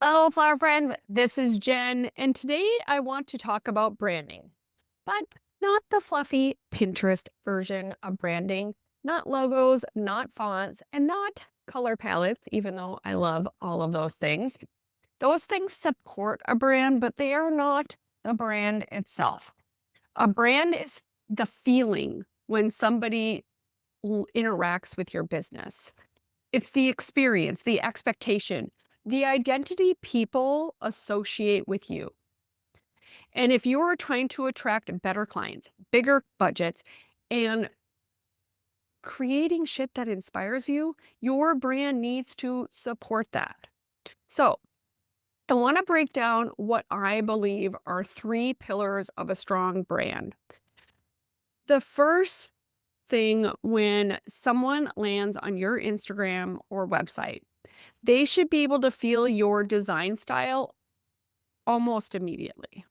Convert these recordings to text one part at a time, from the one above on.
Hello, flower friend. This is Jen, and today I want to talk about branding, but not the fluffy Pinterest version of branding, not logos, not fonts, and not color palettes, even though I love all of those things. Those things support a brand, but they are not the brand itself. A brand is the feeling when somebody interacts with your business. It's the experience, the expectation, the identity people associate with you. And if you're trying to attract better clients, bigger budgets, and creating shit that inspires you, your brand needs to support that. So, I want to break down what I believe are three pillars of a strong brand. The first thing when someone lands on your Instagram or website, they should be able to feel your design style almost immediately.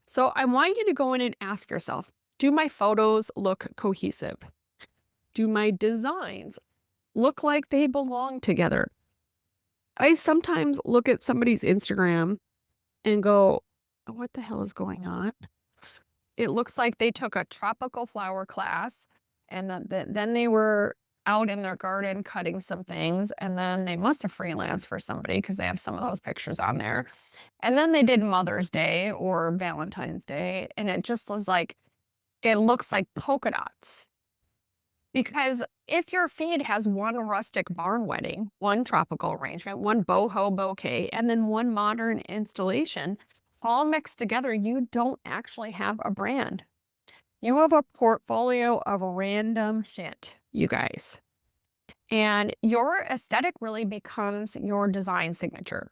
So I want you to go in and ask yourself, do my photos look cohesive? Do my designs look like they belong together? I sometimes look at somebody's Instagram and go, what the hell is going on? It looks like they took a tropical flower class and then they were out in their garden cutting some things, and then they must have freelanced for somebody because they have some of those pictures on there. And then they did Mother's Day or Valentine's Day, and it just was like it looks like polka dots. Because if your feed has one rustic barn wedding, one tropical arrangement, one boho bouquet, and then one modern installation, all mixed together, you don't actually have a brand. You have a portfolio of random shit, you guys. And your aesthetic really becomes your design signature.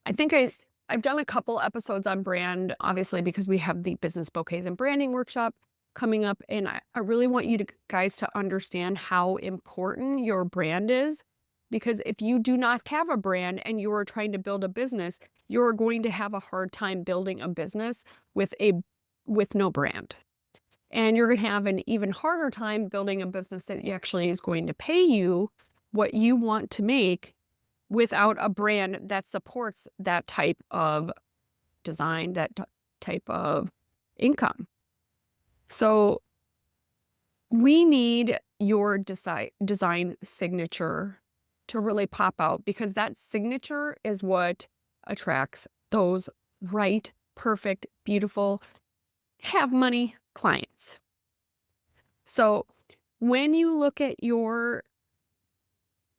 I think I've done a couple episodes on brand, obviously, because we have the business bouquets and branding workshop coming up. And I really want you to guys to understand how important your brand is. Because if you do not have a brand and you are trying to build a business, you're going to have a hard time building a business with no brand. And you're going to have an even harder time building a business that actually is going to pay you what you want to make without a brand that supports that type of design, type of income. So we need your design signature to really pop out, because that signature is what attracts those right, perfect, beautiful, have money clients. So when you look at your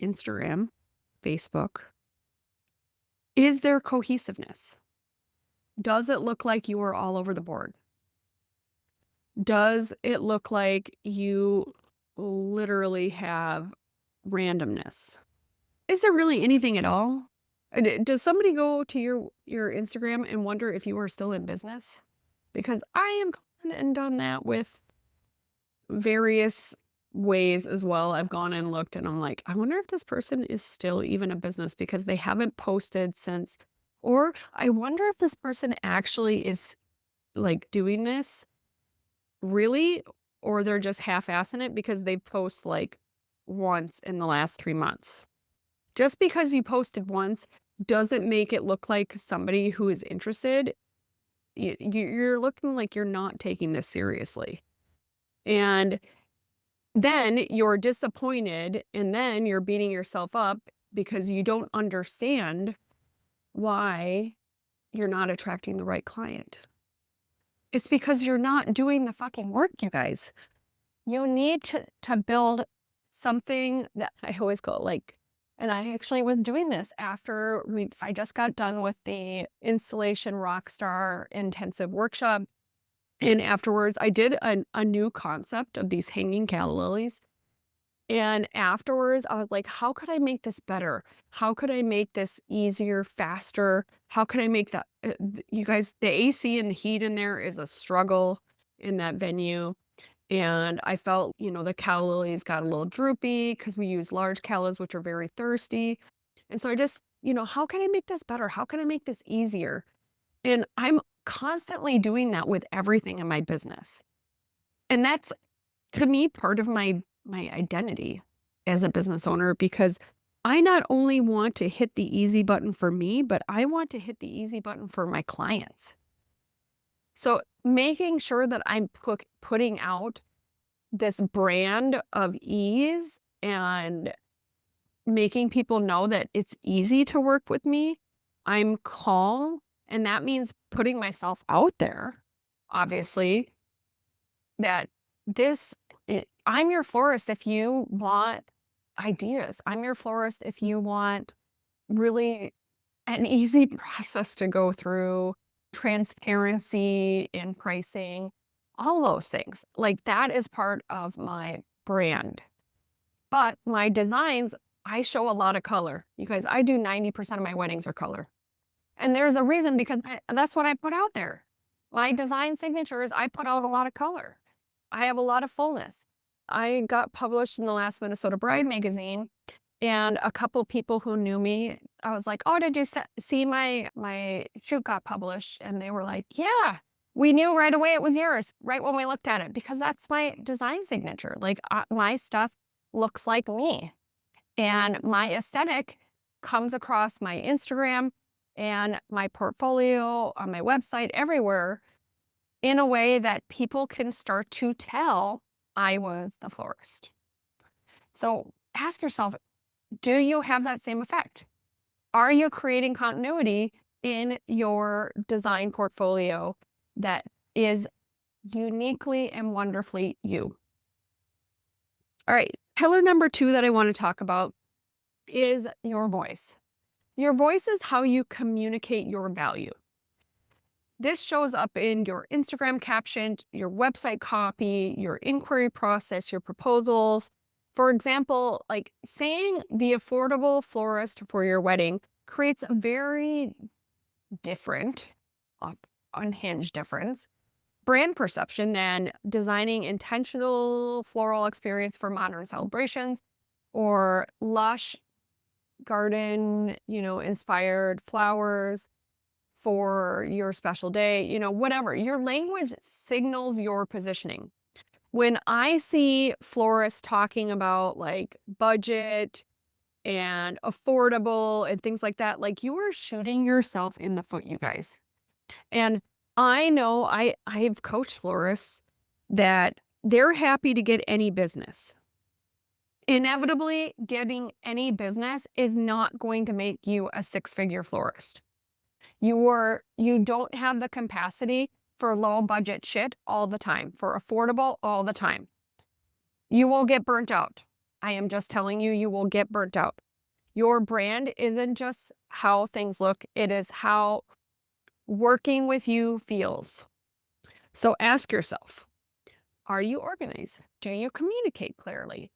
Instagram, Facebook, is there cohesiveness? Does it look like you are all over the board? Does it look like you literally have randomness? Is there really anything at all? Does somebody go to your Instagram and wonder if you are still in business? Because I am gone and done that with various ways as well. I've gone and looked and I'm like, I wonder if this person is still even a business because they haven't posted since, or I wonder if this person actually is like doing this really, or they're just half-assing it because they post like once in the last 3 months. Just because you posted once doesn't make it look like somebody who is interested. You're looking like you're not taking this seriously. And then you're disappointed, and then you're beating yourself up because you don't understand why you're not attracting the right client. It's because you're not doing the fucking work, you guys. You need to build something that I always go like, and I actually was doing this after I just got done with the installation rockstar intensive workshop. And afterwards, I did a new concept of these hanging calla lilies. And afterwards, I was like, how could I make this better? How could I make this easier, faster? How could I make that? You guys, the AC and the heat in there is a struggle in that venue. And I felt, the calla lilies got a little droopy because we use large callas, which are very thirsty. And so I just, how can I make this better? How can I make this easier? And I'm constantly doing that with everything in my business. And that's, to me, part of my identity as a business owner, because I not only want to hit the easy button for me, but I want to hit the easy button for my clients. So making sure that I'm putting out this brand of ease and making people know that it's easy to work with me. I'm calm, and that means putting myself out there, obviously, that I'm your florist if you want ideas. I'm your florist if you want really an easy process to go through, transparency in pricing, all those things. Like that is part of my brand. But my designs, I show a lot of color. You guys, I do 90% of my weddings are color. And there's a reason because that's what I put out there. My design signatures, I put out a lot of color. I have a lot of fullness. I got published in the last Minnesota Bride magazine, and a couple people who knew me, I was like, "Oh, did you see my shoot got published?" And they were like, "Yeah, we knew right away it was yours, right when we looked at it, because that's my design signature. Like my stuff looks like me, and my aesthetic comes across my Instagram and my portfolio on my website everywhere in a way that people can start to tell I was the florist." So ask yourself, do you have that same effect? Are you creating continuity in your design portfolio that is uniquely and wonderfully you? All right. Pillar number 2 that I want to talk about is your voice. Your voice is how you communicate your value. This shows up in your Instagram caption, your website copy, your inquiry process, your proposals. For example, like saying the affordable florist for your wedding creates a very different, uh, unhinged difference, brand perception than designing intentional floral experience for modern celebrations or lush garden, inspired flowers for your special day, whatever. Your language signals your positioning. When I see florists talking about like budget and affordable and things like that, like you are shooting yourself in the foot, you guys. And I know I've coached florists that they're happy to get any business. Inevitably, getting any business is not going to make you a six-figure florist. You don't have the capacity for low budget shit all the time, for affordable all the time. You will get burnt out. I am just telling you, you will get burnt out. Your brand isn't just how things look, it is how working with you feels. So ask yourself, are you organized? Do you communicate clearly?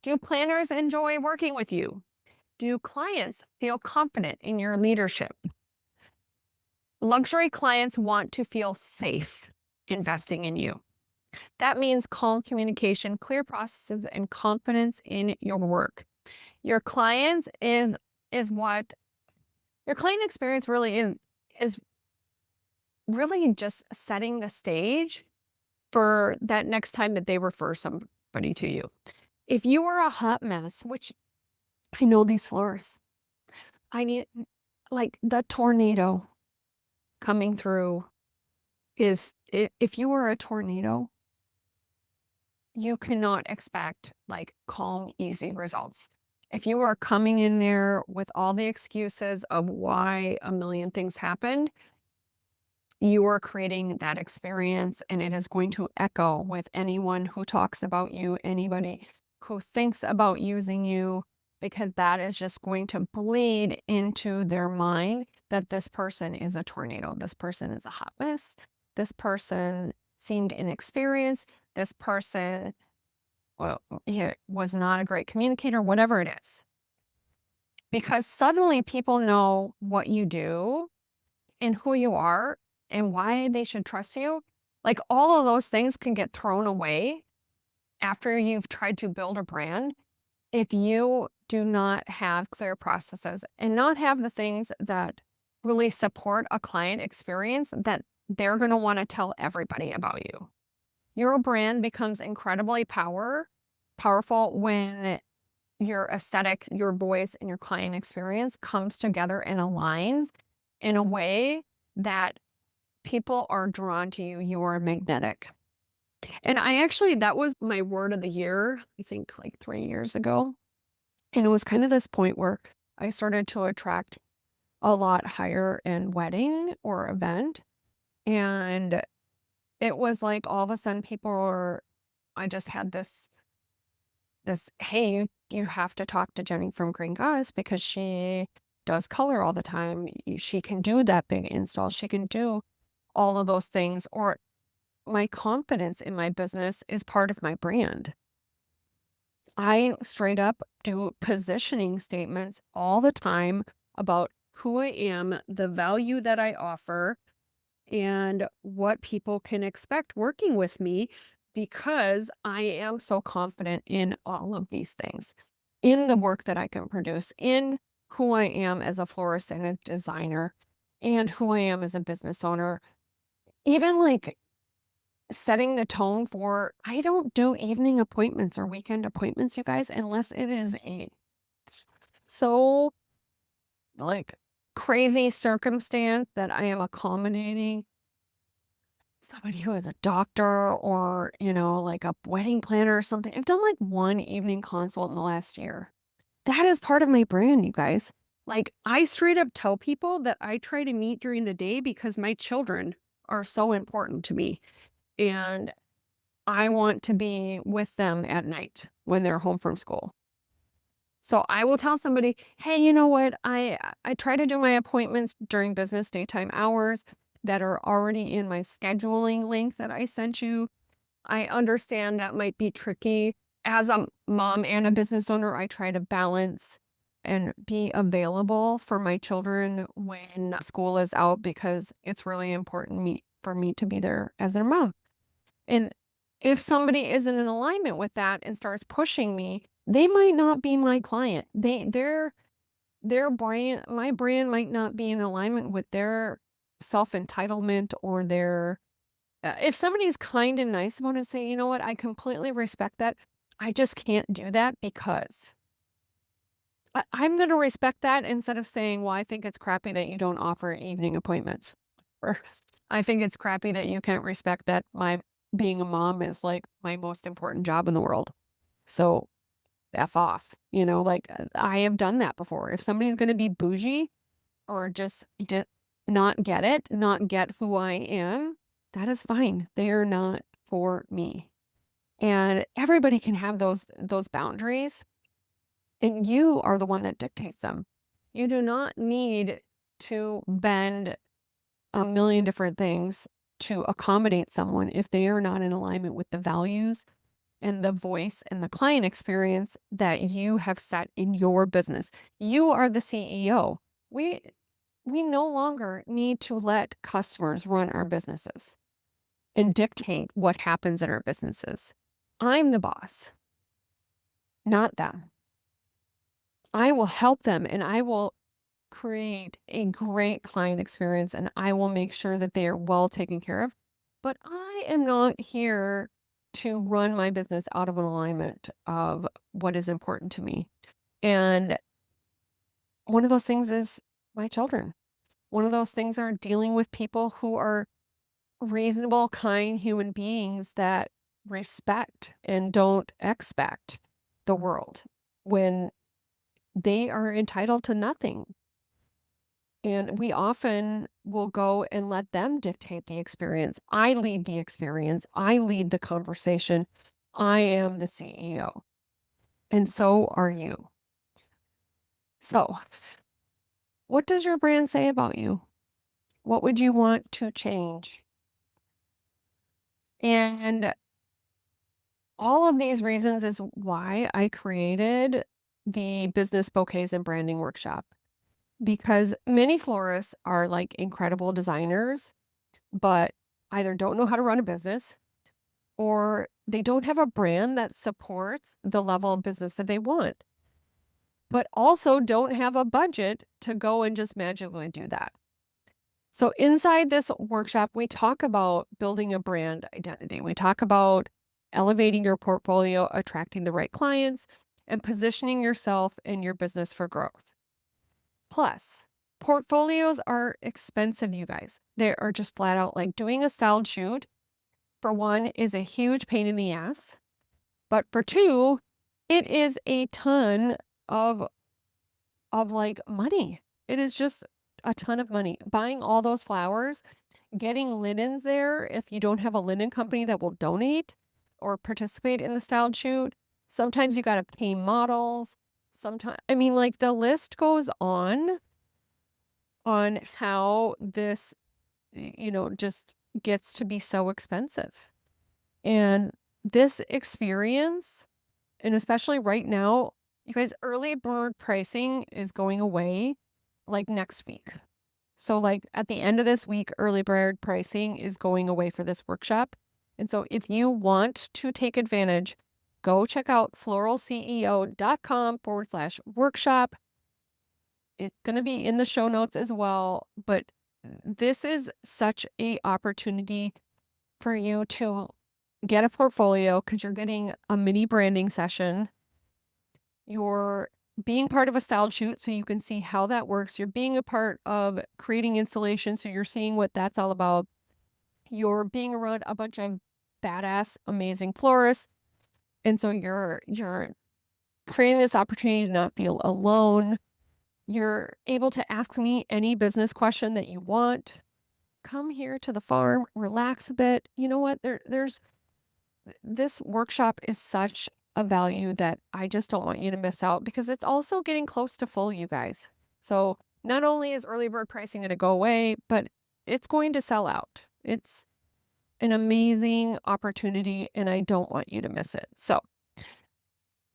Do planners enjoy working with you? Do clients feel confident in your leadership? Luxury clients want to feel safe investing in you. That means calm communication, clear processes, and confidence in your work. Your clients is what your client experience really is really just setting the stage for that next time that they refer somebody to you. If you are a hot mess, which I know these florists, I need like the tornado coming through if you were a tornado, you cannot expect like calm, easy results. If you are coming in there with all the excuses of why a million things happened, you are creating that experience and it is going to echo with anyone who talks about you, anybody who thinks about using you, because that is just going to bleed into their mind that this person is a tornado. This person is a hot mess. This person seemed inexperienced. This person, well, was not a great communicator, whatever it is. Because suddenly people know what you do and who you are and why they should trust you. Like all of those things can get thrown away after you've tried to build a brand if you do not have clear processes and not have the things that really support a client experience that they're going to want to tell everybody about you. Your brand becomes incredibly powerful when your aesthetic, your voice, and your client experience comes together and aligns in a way that people are drawn to you. You are magnetic. And that was my word of the year, I think like 3 years ago. And it was kind of this point where I started to attract a lot higher in wedding or event. And it was like all of a sudden I just had hey, you have to talk to Jenny from Green Goddess because she does color all the time. She can do that big install. She can do all of those things. Or my confidence in my business is part of my brand. I straight up do positioning statements all the time about who I am, the value that I offer, and what people can expect working with me because I am so confident in all of these things, in the work that I can produce, in who I am as a florist and a designer, and who I am as a business owner. Even like setting the tone for I don't do evening appointments or weekend appointments, you guys, unless it is a so like crazy circumstance that I am accommodating somebody who is a doctor or, like a wedding planner or something. I've done like one evening consult in the last year. That is part of my brand, you guys. Like, I straight up tell people that I try to meet during the day because my children are so important to me. And I want to be with them at night when they're home from school. So I will tell somebody, "Hey, you know what? I try to do my appointments during business daytime hours that are already in my scheduling link that I sent you. I understand that might be tricky. As a mom and a business owner, I try to balance and be available for my children when school is out because it's really important for me to be there as their mom." And if somebody isn't in alignment with that and starts pushing me, they might not be my client. Their brand, my brand might not be in alignment with their self-entitlement or their if somebody's kind and nice about it, say, "You know what? I completely respect that. I just can't do that because." I'm going to respect that instead of saying, "Well, I think it's crappy that you don't offer evening appointments." Or I think it's crappy that you can't respect that my being a mom is like my most important job in the world. So F off, I have done that before. If somebody's going to be bougie or just not get it, not get who I am, that is fine. They are not for me. And everybody can have those boundaries, and you are the one that dictates them. You do not need to bend a million different things to accommodate someone if they are not in alignment with the values and the voice and the client experience that you have set in your business. You are the CEO. We we no longer need to let customers run our businesses and dictate what happens in our businesses. I'm the boss, not them. I will help them and I will create a great client experience and I will make sure that they are well taken care of. But I am not here to run my business out of an alignment of what is important to me. And one of those things is my children. One of those things are dealing with people who are reasonable, kind human beings that respect and don't expect the world when they are entitled to nothing. And we often will go and let them dictate the experience. I lead the experience. I lead the conversation. I am the CEO. And so are you. So, what does your brand say about you? What would you want to change? And all of these reasons is why I created the Business Bouquets and Branding Workshop. Because many florists are like incredible designers, but either don't know how to run a business or they don't have a brand that supports the level of business that they want, but also don't have a budget to go and just magically do that. So inside this workshop, we talk about building a brand identity. We talk about elevating your portfolio, attracting the right clients, and positioning yourself and your business for growth. Plus, portfolios are expensive, you guys. They are just flat out like doing a styled shoot, for one, is a huge pain in the ass. But for two, it is a ton of like money. It is just a ton of money. Buying all those flowers, getting linens there if you don't have a linen company that will donate or participate in the styled shoot. Sometimes you got to pay models. Sometimes, I mean, like the list goes on how this, just gets to be so expensive. And this experience, and especially right now, you guys, early bird pricing is going away like next week. So, like at the end of this week, early bird pricing is going away for this workshop. And so, if you want to take advantage, go check out floralceo.com/workshop. It's going to be in the show notes as well. But this is such a opportunity for you to get a portfolio because you're getting a mini branding session. You're being part of a styled shoot so you can see how that works. You're being a part of creating installation so you're seeing what that's all about. You're being around a bunch of badass, amazing florists. And so you're creating this opportunity to not feel alone. You're able to ask me any business question that you want. Come here to the farm, relax a bit. You know what? There's this workshop is such a value that I just don't want you to miss out because it's also getting close to full, you guys. So not only is early bird pricing going to go away, but it's going to sell out. It's an amazing opportunity and I don't want you to miss it. So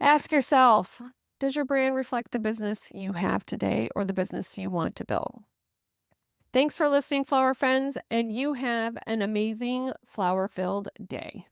ask yourself, does your brand reflect the business you have today or the business you want to build? Thanks for listening, flower friends, and you have an amazing flower-filled day.